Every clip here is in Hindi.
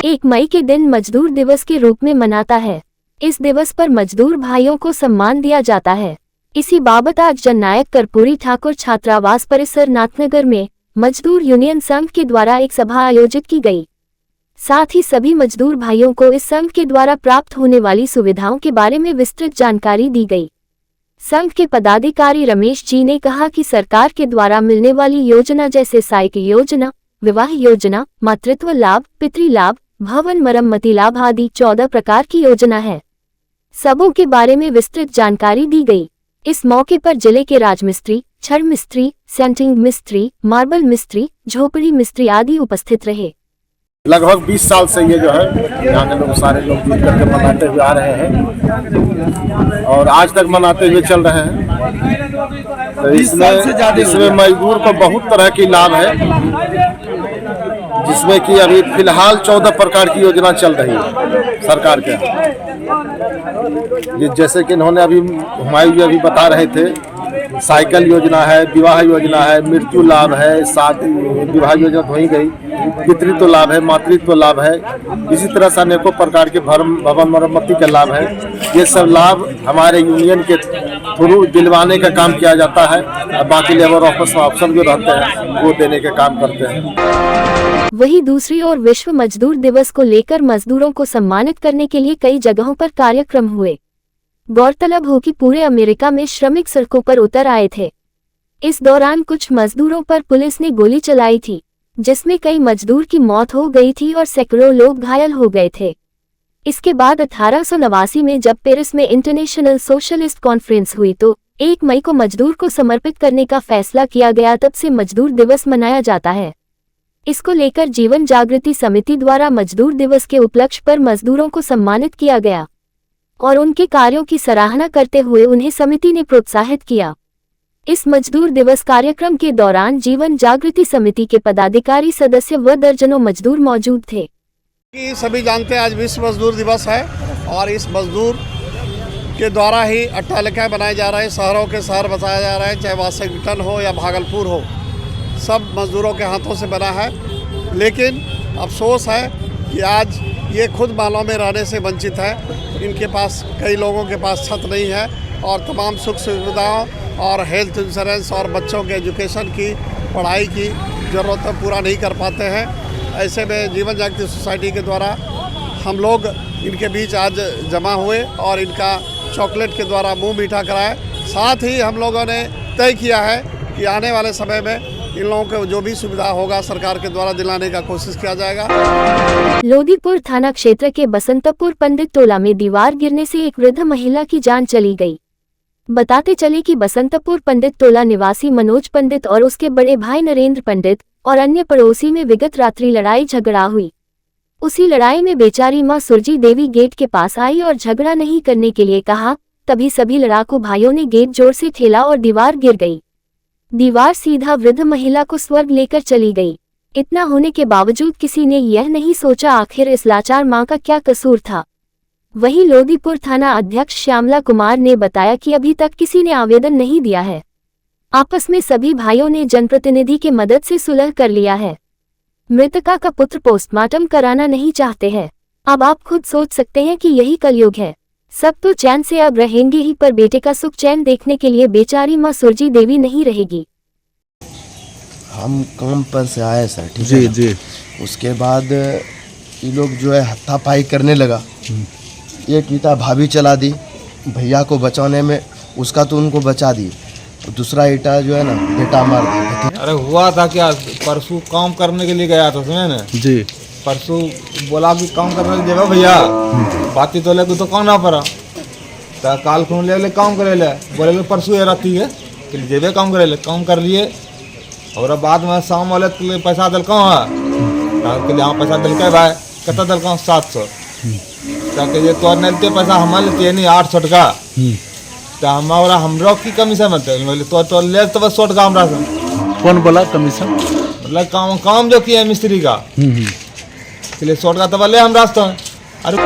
1 मई के दिन मजदूर दिवस के रूप में मनाता है। इस दिवस पर मजदूर भाइयों को सम्मान दिया जाता है। इसी बाबत आज जननायक कर्पूरी ठाकुर छात्रावास परिसर नाथनगर में मजदूर यूनियन संघ के द्वारा एक सभा आयोजित की गई। साथ ही सभी मजदूर भाइयों को इस संघ के द्वारा प्राप्त होने वाली सुविधाओं के बारे में विस्तृत जानकारी दी गई। संघ के पदाधिकारी रमेश जी ने कहा कि सरकार के द्वारा मिलने वाली योजना जैसे साइकिल योजना, विवाह योजना, मातृत्व लाभ, पितृ लाभ, भवन मरम्मति लाभ आदि 14 प्रकार की योजना है। सबों के बारे में विस्तृत जानकारी दी गई। इस मौके पर जिले के राजमिस्त्री, छड़ मिस्त्री, सेंटिंग मिस्त्री, मार्बल मिस्त्री, झोपड़ी मिस्त्री आदि उपस्थित रहे। लगभग 20 साल से ये जो है यहाँ के लोग सारे लोग मिल करके मनाते हुए आ रहे हैं और आज तक मनाते हुए चल रहे हैं। तो इसमें मजदूर को बहुत तरह की लाभ है, जिसमें कि अभी फिलहाल 14 प्रकार की योजना चल रही है सरकार के। जैसे कि इन्होंने अभी हुमायूं जी अभी बता रहे थे, साइकिल योजना है, विवाह योजना है, मृत्यु लाभ है, शादी विवाह योजना तो ही गई, पितृत्व लाभ है, मातृत्व लाभ है, इसी तरह से अनेकों प्रकार के भवन मरम्मति का लाभ है। ये सब लाभ हमारे यूनियन के थ्रू दिलवाने का काम किया जाता है और बाकी लेबर ऑफिस में अफसर जो रहते हैं वो देने का काम करते हैं। वहीं दूसरी ओर विश्व मजदूर दिवस को लेकर मजदूरों को सम्मानित करने के लिए कई जगहों पर कार्यक्रम हुए। गौरतलब हो कि पूरे अमेरिका में श्रमिक सड़कों पर उतर आए थे। इस दौरान कुछ मजदूरों पर पुलिस ने गोली चलाई थी, जिसमें कई मजदूर की मौत हो गई थी और सैकड़ों लोग घायल हो गए थे। इसके बाद 1889 में जब पेरिस में इंटरनेशनल सोशलिस्ट कॉन्फ्रेंस हुई तो 1 मई को मजदूर को समर्पित करने का फैसला किया गया। तब से मजदूर दिवस मनाया जाता है। इसको लेकर जीवन जागृति समिति द्वारा मजदूर दिवस के उपलक्ष्य पर मजदूरों को सम्मानित किया गया और उनके कार्यों की सराहना करते हुए उन्हें समिति ने प्रोत्साहित किया। इस मजदूर दिवस कार्यक्रम के दौरान जीवन जागृति समिति के पदाधिकारी सदस्य व दर्जनों मजदूर मौजूद थे। सभी जानते हैं आज विश्व मजदूर दिवस है और इस मजदूर के द्वारा ही अट्टालिकाएं बनाए जा रहे हैं, शहरों के शहर बसाया जा रहा है, चाहे वाशिंगटन हो या भागलपुर हो, सब मजदूरों के हाथों से बना है। लेकिन अफसोस है कि आज ये खुद मालों में रहने से वंचित है। इनके पास, कई लोगों के पास छत नहीं है और तमाम सुख सुविधाओं और हेल्थ इंश्योरेंस और बच्चों के एजुकेशन की, पढ़ाई की ज़रूरतें पूरा नहीं कर पाते हैं। ऐसे में जीवन जागृति सोसाइटी के द्वारा हम लोग इनके बीच आज जमा हुए और इनका चॉकलेट के द्वारा मुंह मीठा कराए। साथ ही हम लोगों ने तय किया है कि आने वाले समय में इन लोगों को जो भी सुविधा होगा सरकार के द्वारा दिलाने का कोशिश किया जाएगा। लोदीपुर थाना क्षेत्र के बसंतपुर पंडित टोला में दीवार गिरने से एक वृद्ध महिला की जान चली गई। बताते चले कि बसंतपुर पंडित टोला निवासी मनोज पंडित और उसके बड़े भाई नरेंद्र पंडित और अन्य पड़ोसी में विगत रात्रि लड़ाई झगड़ा हुई। उसी लड़ाई में बेचारी मां सुरजी देवी गेट के पास आई और झगड़ा नहीं करने के लिए कहा। तभी सभी लड़ाकू भाइयों ने गेट जोर से ठेला और दीवार गिर गई। दीवार सीधा वृद्ध महिला को स्वर्ग लेकर चली गई। इतना होने के बावजूद किसी ने यह नहीं सोचा आखिर इस लाचार मां का क्या कसूर था। वहीं लोदीपुर थाना अध्यक्ष श्यामला कुमार ने बताया कि अभी तक किसी ने आवेदन नहीं दिया है। आपस में सभी भाइयों ने जनप्रतिनिधि की मदद से सुलह कर लिया है। मृतका का पुत्र पोस्टमार्टम कराना नहीं चाहते हैं। अब आप खुद सोच सकते हैं कि यही कलयुग है। सब तो चैन से अब रहेंगे ही, पर बेटे का सुख चैन देखने के लिए बेचारी मां सुरजी देवी नहीं रहेगी। हम काम पर से आए सर, ठीक जी है जी। उसके बाद ये लोग जो है हत्थापाई करने लगा। एक ईटा भाभी चला दी भैया को बचाने में, उसका तो उनको बचा दी, दूसरा ईटा जो है ना बेटा मार दिया। अरे हुआ था क्या, परसों काम करने के लिए गया था, सुने ना जी। परसों बोला कि काम करने के लिए भैया, बाती तो लेके तो कौन आ पड़ा, तो काल खून ले काम करे ले, बोले परसों राती है कि जेबे काम करे ले, काम कर लिए। और बाद में शाम वाले के लिए पैसा दिल कहाँ है, के लिए पैसा दिल के भाई कितना दिल कहाँ 700, ताकि ये तो नहीं पैसा हमारे लेते नहीं 800 टका, तो हमारा हमरो की कमीशन मिलते तो ले तो बस 100 टका हमारा से। कौन बोला कमीशन? मतलब काम जो किया मिस्त्री का के लिए 100 टका तो ले हम रास्ता। अरे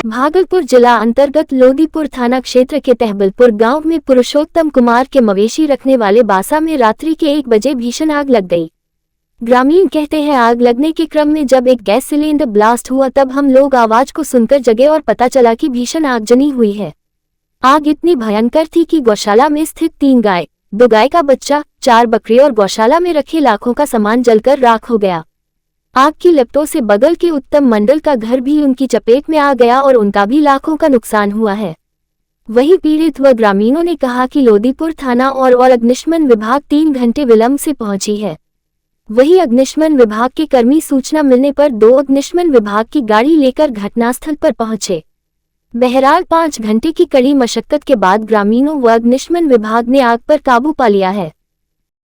भागलपुर जिला अंतर्गत लोदीपुर थाना क्षेत्र के तहबलपुर गांव में पुरुषोत्तम कुमार के मवेशी रखने वाले बासा में रात्रि के 1 बजे भीषण आग लग गई। ग्रामीण कहते हैं आग लगने के क्रम में जब एक गैस सिलेंडर ब्लास्ट हुआ तब हम लोग आवाज को सुनकर जगे और पता चला कि भीषण आगजनी हुई है। आग इतनी भयंकर थी कि गौशाला में स्थित 3 गाय, 2 गाय का बच्चा, 4 बकरी और गौशाला में रखे लाखों का सामान जलकर राख हो गया। आग की लपटों से बगल के उत्तम मंडल का घर भी उनकी चपेट में आ गया और उनका भी लाखों का नुकसान हुआ है। वहीं पीड़ित व ग्रामीणों ने कहा कि लोदीपुर थाना और अग्निशमन विभाग 3 घंटे विलंब से पहुंची है। वहीं अग्निशमन विभाग के कर्मी सूचना मिलने पर 2 अग्निशमन विभाग की गाड़ी लेकर घटनास्थल पर पहुंचे। बहरहाल 5 घंटे की कड़ी मशक्कत के बाद ग्रामीणों व अग्निशमन विभाग ने आग पर काबू पा लिया है।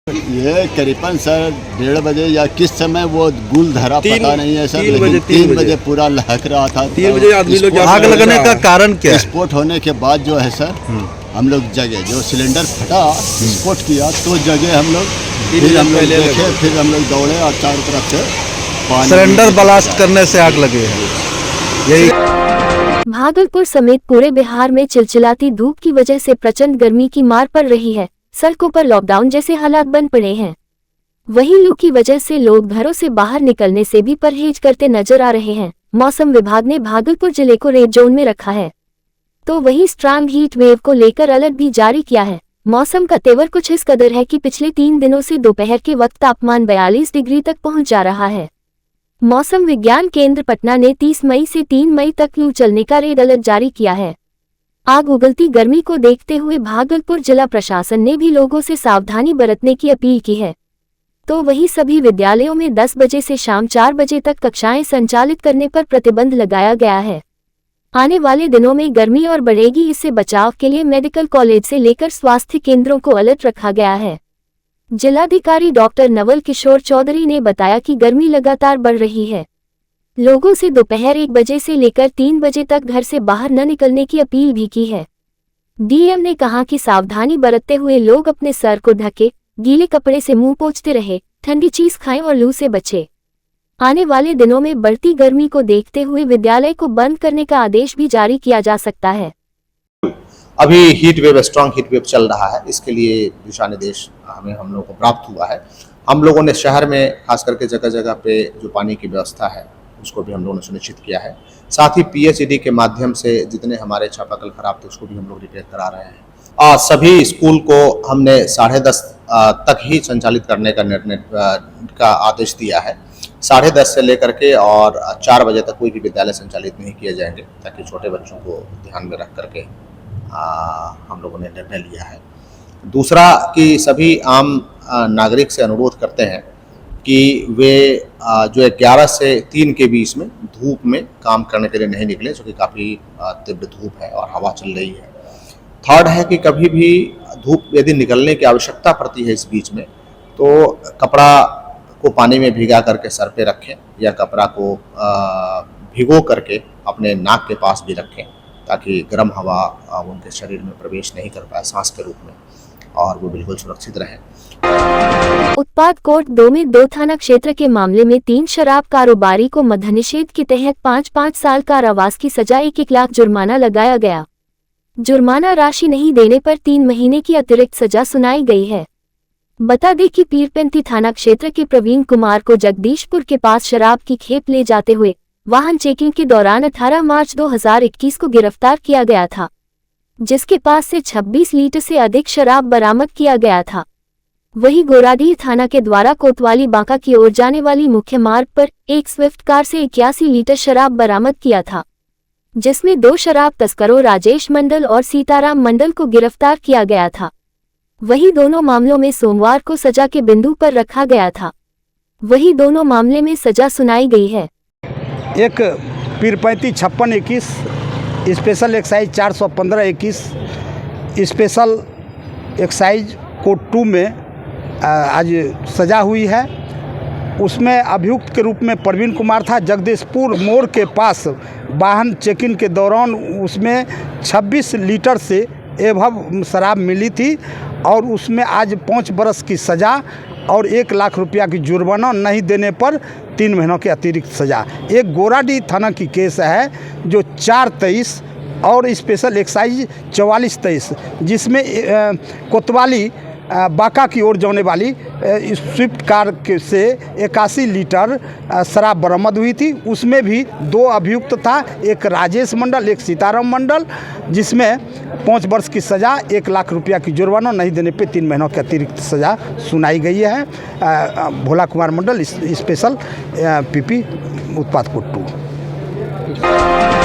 ये करीबन सर 1:30 बजे या किस समय वो गुल धरा पता नहीं है सर, लेकिन 3 बजे पूरा लहक रहा था। 3 बजे आदमी लोग आग लगने का कारण क्या है? विस्फोट होने के बाद जो है सर हम लोग जगे, जो सिलेंडर फटा विस्फोट किया तो जगे हम लोग, फिर हम लोग देखे, फिर हम लोग दौड़े और चारों तरफ से पानी। सिलेंडर ब्लास्ट करने से आग लगी है। यही भागलपुर समेत पूरे बिहार में चिलचिलाती धूप की वजह से प्रचंड गर्मी की मार पड़ रही है। सड़कों पर लॉकडाउन जैसे हालात बन पड़े हैं। वहीं लू की वजह से लोग घरों से बाहर निकलने से भी परहेज करते नजर आ रहे हैं। मौसम विभाग ने भागलपुर जिले को रेड जोन में रखा है, तो वहीं स्ट्रांग हीट वेव को लेकर अलर्ट भी जारी किया है। मौसम का तेवर कुछ इस कदर है कि पिछले 3 दिनों से दोपहर के वक्त तापमान 42 डिग्री तक पहुंच जा रहा है। मौसम विज्ञान केंद्र पटना ने 30 मई से 3 मई तक लू चलने का रेड अलर्ट जारी किया है। आग उगलती गर्मी को देखते हुए भागलपुर जिला प्रशासन ने भी लोगों से सावधानी बरतने की अपील की है। तो वहीं सभी विद्यालयों में 10 बजे से शाम 4 बजे तक कक्षाएं संचालित करने पर प्रतिबंध लगाया गया है। आने वाले दिनों में गर्मी और बढ़ेगी, इससे बचाव के लिए मेडिकल कॉलेज से लेकर स्वास्थ्य केंद्रों को अलर्ट रखा गया है। जिलाधिकारी डॉक्टर नवल किशोर चौधरी ने बताया कि गर्मी लगातार बढ़ रही है। लोगों से दोपहर 1 बजे से लेकर 3 बजे तक घर से बाहर न निकलने की अपील भी की है। डीएम ने कहा कि सावधानी बरतते हुए लोग अपने सर को ढके, गीले कपड़े से मुंह पोंछते रहे, ठंडी चीज खाएं और लू से बचे। आने वाले दिनों में बढ़ती गर्मी को देखते हुए विद्यालय को बंद करने का आदेश भी जारी किया जा सकता है। अभी heat wave, strong heat wave चल रहा है, इसके लिए दिशा निर्देश हम लोगों को प्राप्त हुआ है। हम लोगों ने शहर में खास करके जगह जगह पे जो पानी की व्यवस्था है उसको भी हम लोगों ने सुनिश्चित किया है। साथ ही पीएचईडी के माध्यम से जितने हमारे चापाकल खराब थे उसको भी हम लोग रिपेयर करा रहे हैं। सभी स्कूल को हमने 10:30 तक ही संचालित करने का निर्णय का आदेश दिया है। 10:30 से लेकर के और 4 बजे तक कोई भी विद्यालय संचालित नहीं किए जाएंगे, ताकि छोटे बच्चों को ध्यान में रख करके हम लोगों ने निर्णय लिया है। दूसरा कि सभी आम नागरिक से अनुरोध करते हैं कि वे जो 11 से 3 के बीच में धूप में काम करने के लिए नहीं निकले, जो कि काफ़ी तीव्र धूप है और हवा चल रही है। थर्ड है कि कभी भी धूप यदि निकलने की आवश्यकता पड़ती है इस बीच में, तो कपड़ा को पानी में भिगा करके सर पे रखें या कपड़ा को भिगो करके अपने नाक के पास भी रखें, ताकि गर्म हवा उनके शरीर में प्रवेश नहीं कर पाए सांस के रूप में, और वो बिल्कुल सुरक्षित रहें। उत्पाद कोर्ट 2 में 2 थाना क्षेत्र के मामले में 3 शराब कारोबारी को मद्यनिषेध के तहत 5-5 साल कारावास की सजा 1-1 लाख जुर्माना लगाया गया। जुर्माना राशि नहीं देने पर 3 महीने की अतिरिक्त सजा सुनाई गई है। बता दें कि पीरपेंती थाना क्षेत्र के प्रवीण कुमार को जगदीशपुर के पास शराब की खेप ले जाते हुए वाहन चेकिंग के दौरान 18 मार्च 2021 को गिरफ्तार किया गया था, जिसके पास से 26 लीटर से अधिक शराब बरामद किया गया था। वहीं गोराडीह थाना के द्वारा कोतवाली बांका की ओर जाने वाली मुख्य मार्ग पर एक स्विफ्ट कार से 81 लीटर शराब बरामद किया था, जिसमें 2 शराब तस्करों राजेश मंडल और सीताराम मंडल को गिरफ्तार किया गया था। वहीं दोनों मामलों में सोमवार को सजा के बिंदु पर रखा गया था। वहीं दोनों मामले में सजा सुनाई गई है। एक Pirpainti 5621 special excise 415-21 special excise code 2 में आज सजा हुई है। उसमें अभियुक्त के रूप में प्रवीण कुमार था। जगदीशपुर मोड़ के पास वाहन चेकिंग के दौरान उसमें 26 लीटर से एभव शराब मिली थी, और उसमें आज 5 बरस की सज़ा और 1 लाख रुपया की जुर्माना नहीं देने पर 3 महीनों की अतिरिक्त सज़ा। एक गोराडीह थाना की केस है जो 423 और स्पेशल एक्साइज 4423, जिसमें कोतवाली बांका की ओर जाने वाली इस स्विफ्ट कार से 81 लीटर शराब बरामद हुई थी। उसमें भी 2 अभियुक्त था, एक राजेश मंडल, एक सीताराम मंडल, जिसमें 5 वर्ष की सज़ा, 1 लाख रुपया की जुर्माना नहीं देने पे 3 महीनों की अतिरिक्त सज़ा सुनाई गई है। भोला कुमार मंडल स्पेशल पीपी उत्पाद कोड 2।